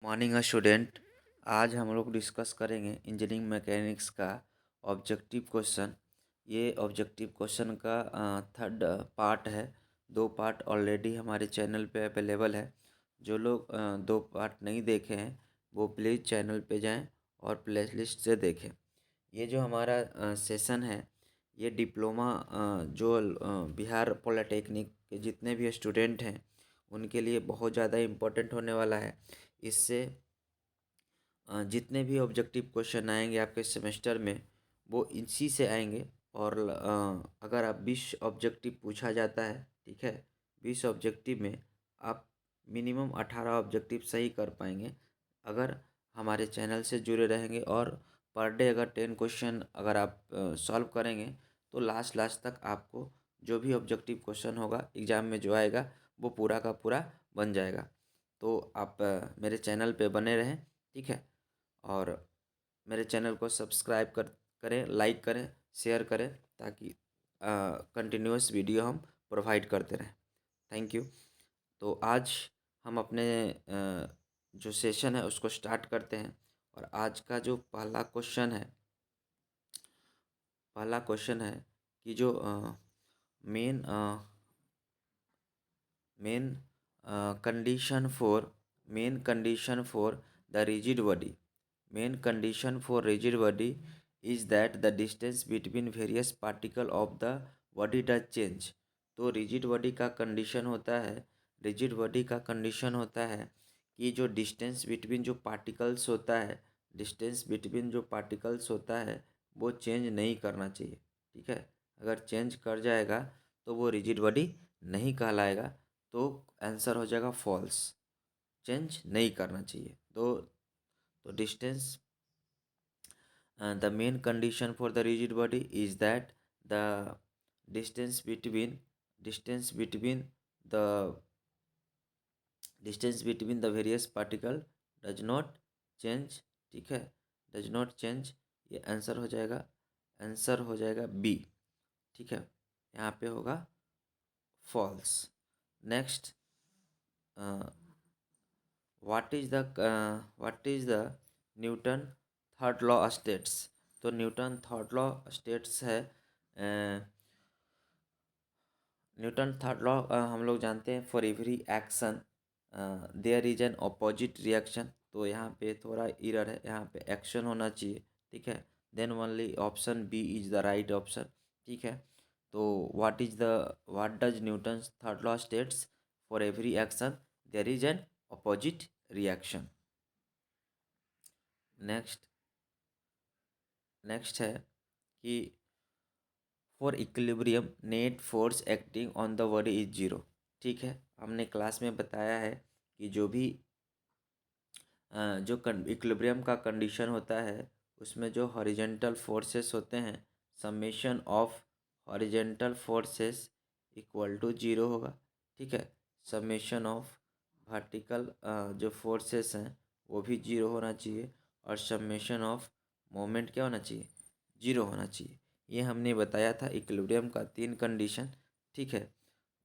Morning student. आज हम लोग डिस्कस करेंगे इंजीनियरिंग मैकेनिक्स का ऑब्जेक्टिव क्वेश्चन। ये ऑब्जेक्टिव क्वेश्चन का थर्ड पार्ट है। दो पार्ट ऑलरेडी हमारे चैनल पे अवेलेबल है। जो लोग दो पार्ट नहीं देखे हैं वो प्लीज़ चैनल पे जाएं और प्लेलिस्ट से देखें। ये जो हमारा सेशन है ये डिप्लोमा जो बिहार पॉलिटेक्निक के जितने भी स्टूडेंट हैं उनके लिए बहुत ज़्यादा इम्पोर्टेंट होने वाला है। इससे जितने भी ऑब्जेक्टिव क्वेश्चन आएंगे आपके सेमेस्टर में वो इसी से आएंगे। और अगर आप 20 ऑब्जेक्टिव पूछा जाता है, ठीक है, 20 ऑब्जेक्टिव में आप मिनिमम 18 ऑब्जेक्टिव सही कर पाएंगे अगर हमारे चैनल से जुड़े रहेंगे। और पर डे अगर 10 क्वेश्चन अगर आप सॉल्व करेंगे तो लास्ट लास्ट तक आपको जो भी ऑब्जेक्टिव क्वेश्चन होगा एग्ज़ाम में जो आएगा वो पूरा का पूरा बन जाएगा। तो आप मेरे चैनल पे बने रहें, ठीक है। और मेरे चैनल को सब्सक्राइब करें, लाइक करें, शेयर करें ताकि कंटिन्यूअस वीडियो हम प्रोवाइड करते रहें। Thank you. तो आज हम अपने जो सेशन है उसको स्टार्ट करते हैं। और आज का जो पहला क्वेश्चन है कि जो main main condition for the rigid body main condition for rigid body is that the distance between various particle of the body does change। तो रिजिड बॉडी का कंडीशन होता है कि जो डिस्टेंस बिटवीन जो पार्टिकल्स होता है वो चेंज नहीं करना चाहिए, ठीक है। अगर चेंज कर जाएगा तो वो रिजिड बॉडी नहीं कहलाएगा। तो आंसर हो जाएगा फॉल्स, चेंज नहीं करना चाहिए। तो distance the main condition for the rigid body is that the distance between distance between the distance between the various particle does not change, ठीक है, डज नॉट चेंज। ये आंसर हो जाएगा बी, ठीक है। यहाँ पे होगा false. Next, what is the Newton third law states. तो न्यूटन थर्ड लॉ स्टेट्स है न्यूटन थर्ड लॉ हम लोग जानते हैं for every action there is an opposite reaction. तो यहाँ पे थोड़ा एरर है, यहाँ पे एक्शन होना चाहिए, ठीक है। Then only option B is the right option, ठीक है। तो what does Newton third law states for every action there is an opposite reaction. Next है कि for equilibrium net force acting on the body is zero, ठीक है। हमने class में बताया है कि जो भी जो इक्विलिब्रियम का कंडीशन होता है उसमें जो हॉरिजेंटल फोर्सेस होते हैं, summation of horizontal forces equal to zero होगा, ठीक है। समेशन ऑफ वर्टिकल जो फोर्सेस हैं वो भी जीरो होना चाहिए। और समेशन ऑफ मोमेंट क्या होना चाहिए, जीरो होना चाहिए। ये हमने बताया था इक्विलिब्रियम का 3 कंडीशन, ठीक है।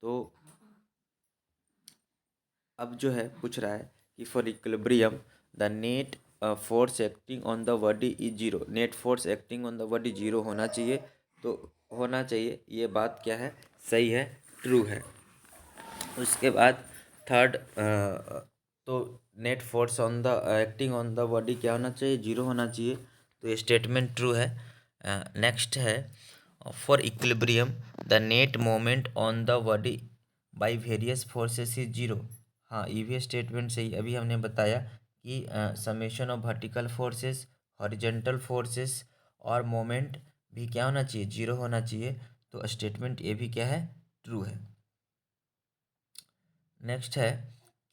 तो अब जो है पूछ रहा है कि for equilibrium the net force acting on the body is zero. Net force acting on the body zero होना चाहिए। तो होना चाहिए, ये बात क्या है, सही है, ट्रू है। उसके बाद थर्ड, तो net force on the acting on the body क्या होना चाहिए, जीरो होना चाहिए। तो ये स्टेटमेंट ट्रू है। नेक्स्ट है for equilibrium the net moment on the body by various forces is zero. हाँ, ये भी स्टेटमेंट सही। अभी हमने बताया कि summation of vertical forces, horizontal forces और मोमेंट भी क्या होना चाहिए, जीरो होना चाहिए। तो स्टेटमेंट ये भी क्या है, ट्रू है। नेक्स्ट है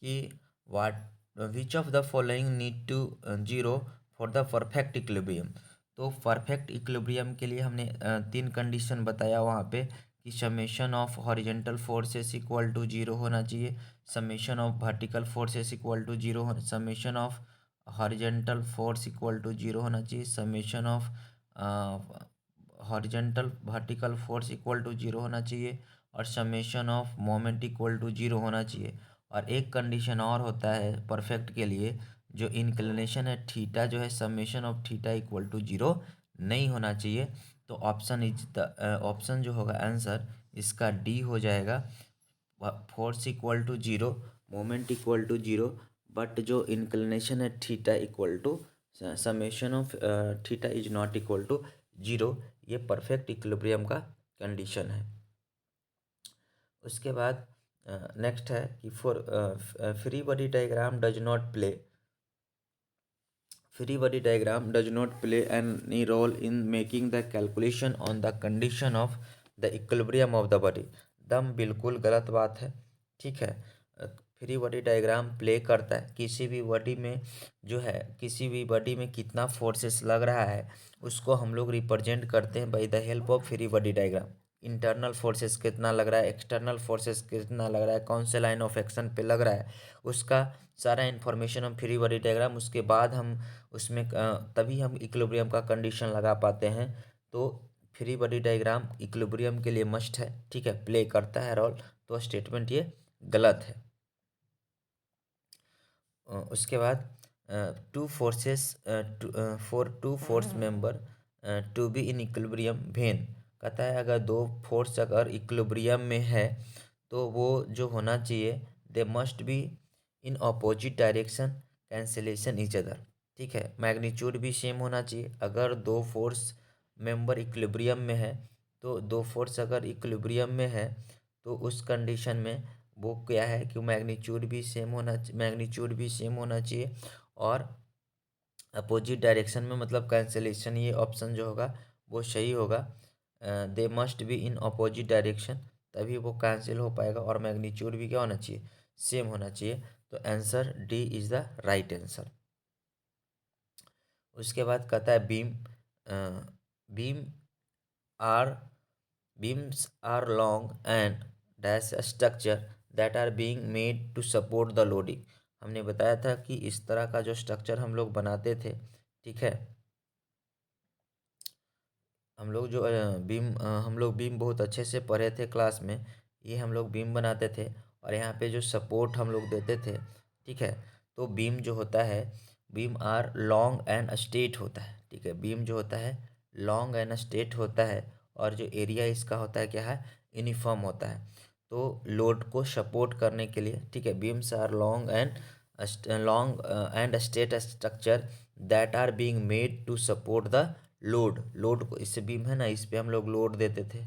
कि what which of the following need to zero for the perfect equilibrium. तो परफेक्ट इक्विलिब्रियम के लिए हमने 3 कंडीशन बताया वहाँ पे कि summation of horizontal forces equal to zero होना चाहिए, summation of vertical forces equal to zero, summation of horizontal force equal to zero होना चाहिए, summation of horizontal vertical force equal to zero होना चाहिए, और summation of moment equal to zero होना चाहिए। और एक कंडीशन और होता है परफेक्ट के लिए, जो इंक्लिनेशन है थीटा जो है summation of theta equal to zero नहीं होना चाहिए। तो ऑप्शन जो होगा आंसर इसका डी हो जाएगा। Force equal to zero, moment equal to zero, but जो इंक्लिनेशन है theta equal to summation of theta is not equal to zero. ये परफेक्ट इक्विलिब्रियम का कंडीशन है। उसके बाद नेक्स्ट है कि for free body diagram does not play Free body diagram does not play any role in making the calculation on the condition of the equilibrium of the body। दम बिल्कुल गलत बात है, ठीक है। फ्री बॉडी डायग्राम प्ले करता है किसी भी बॉडी में, जो है किसी भी बॉडी में कितना फोर्सेस लग रहा है उसको हम लोग रिप्रेजेंट करते हैं by the help of free body diagram. Internal forces कितना लग रहा है, एक्सटर्नल फोर्सेस कितना लग रहा है, कौन से लाइन ऑफ एक्शन पे लग रहा है, उसका सारा इन्फॉर्मेशन हम फ्री बॉडी डायग्राम, उसके बाद हम उसमें तभी हम इक्विलिब्रियम का कंडीशन लगा पाते हैं। तो फ्री बॉडी डायग्राम इक्विलिब्रियम के लिए मस्ट है, ठीक है, प्ले करता है रोल। तो स्टेटमेंट ये गलत है। उसके बाद two forces for two force member to be in equilibrium when, कहता है अगर दो फोर्स अगर इक्विलिब्रियम में है तो वो जो होना चाहिए they must be in opposite direction cancellation each other, ठीक है। मैग्नीट्यूड भी सेम होना चाहिए। अगर दो फोर्स मेंबर इक्विलिब्रियम में है तो दो फोर्स अगर इक्विलिब्रियम में है तो उस कंडीशन में वो क्या है कि मैग्नीट्यूड भी सेम होना चाहिए और अपोजिट डायरेक्शन में, मतलब कैंसिलेशन, ये ऑप्शन जो होगा वो सही होगा। They must be in opposite direction, तभी वो कैंसिल हो पाएगा और मैग्नीट्यूड भी क्या होना चाहिए, सेम होना चाहिए। तो answer D is the right answer. उसके बाद कहता है beam are beams are long and dash structure that are being made to support the loading। हमने बताया था कि इस तरह का जो स्ट्रक्चर हम लोग बनाते थे, ठीक है, हम लोग जो हम लोग बीम बहुत अच्छे से पढ़े थे क्लास में। ये हम लोग बीम बनाते थे और यहाँ पे जो सपोर्ट हम लोग देते थे, ठीक है। तो बीम जो होता है, beam are long and straight होता है, ठीक है। बीम जो होता है लॉन्ग एंड स्ट्रेट होता है और जो एरिया इसका होता है क्या है, यूनिफॉर्म होता है। तो लोड को सपोर्ट करने के लिए, ठीक है, beams are long and straight structure that are being made to support the load को, इससे बीम है ना, इस पे हम लोग लोड देते थे,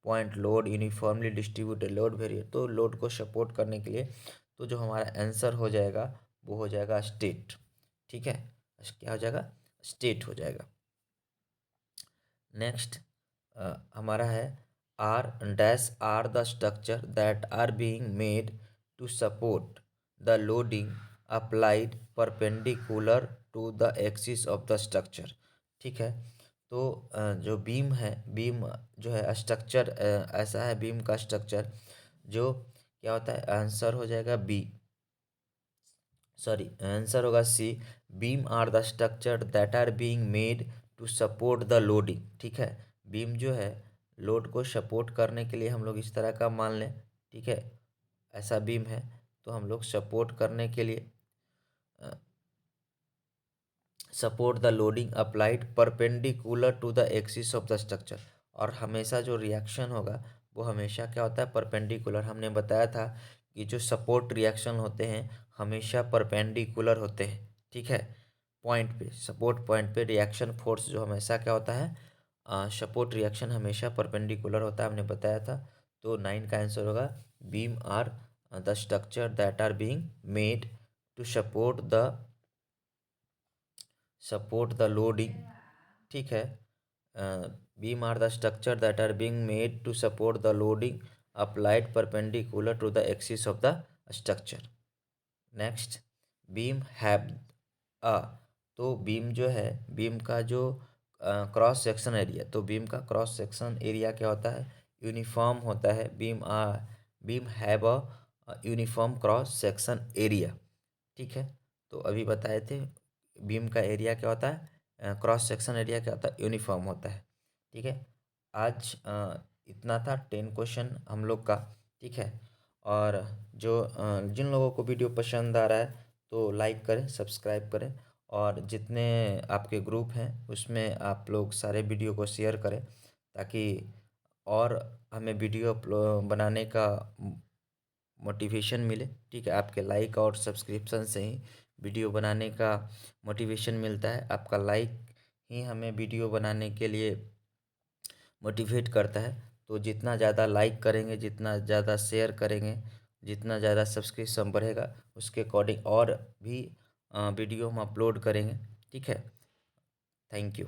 point load, uniformly distributed load variate, तो लोड को सपोर्ट करने के लिए। तो जो हमारा आंसर हो जाएगा वो हो जाएगा स्टेट, ठीक है, क्या हो जाएगा, स्टेट हो जाएगा। नेक्स्ट हमारा है are dash are the structure that are being made to support the loading applied perpendicular to the axis of the structure, ठीक है। तो जो बीम है, बीम जो है स्ट्रक्चर ऐसा है, बीम का स्ट्रक्चर जो क्या होता है, आंसर हो जाएगा बी, सॉरी आंसर होगा C. Beam are the structure that are being made to support the loading, ठीक है। बीम जो है लोड को सपोर्ट करने के लिए हम लोग इस तरह का मान लें, ठीक है, ऐसा बीम है तो हम लोग सपोर्ट करने के लिए support the loading applied perpendicular to the axis of the structure. और हमेशा जो रिएक्शन होगा वो हमेशा क्या होता है, परपेंडिकुलर। हमने बताया था कि जो सपोर्ट रिएक्शन होते हैं हमेशा परपेंडिकुलर होते हैं, ठीक है। पॉइंट पे, सपोर्ट पॉइंट पे रिएक्शन फोर्स जो हमेशा क्या होता है, सपोर्ट रिएक्शन हमेशा परपेंडिकुलर होता है, हमने बताया था। तो 9 का आंसर होगा beam are the structure that are being made to support the loading, ठीक है। Beam are the structure that are being made to support the loading applied perpendicular to the axis of the structure. Next beam have a, तो beam जो है, beam का जो cross section area, तो beam का cross section area क्या होता है, यूनिफॉर्म होता है। Beam have a uniform cross section area, ठीक है। तो अभी बताए थे बीम का एरिया क्या होता है, क्रॉस सेक्शन एरिया क्या होता है, यूनिफॉर्म होता है, ठीक है। आज इतना था 10 क्वेश्चन हम लोग का, ठीक है। और जो जिन लोगों को वीडियो पसंद आ रहा है तो लाइक करें, सब्सक्राइब करें, और जितने आपके ग्रुप हैं उसमें आप लोग सारे वीडियो को शेयर करें, ताकि और हमें वीडियो बनाने का मोटिवेशन मिले। ठीक है, आपके लाइक और सब्सक्रिप्शन से ही वीडियो बनाने का मोटिवेशन मिलता है। आपका लाइक ही हमें वीडियो बनाने के लिए मोटिवेट करता है। तो जितना ज़्यादा लाइक करेंगे, जितना ज़्यादा शेयर करेंगे, जितना ज़्यादा सब्सक्रिप्शन बढ़ेगा, उसके अकॉर्डिंग और भी वीडियो हम अपलोड करेंगे। ठीक है, थैंक यू।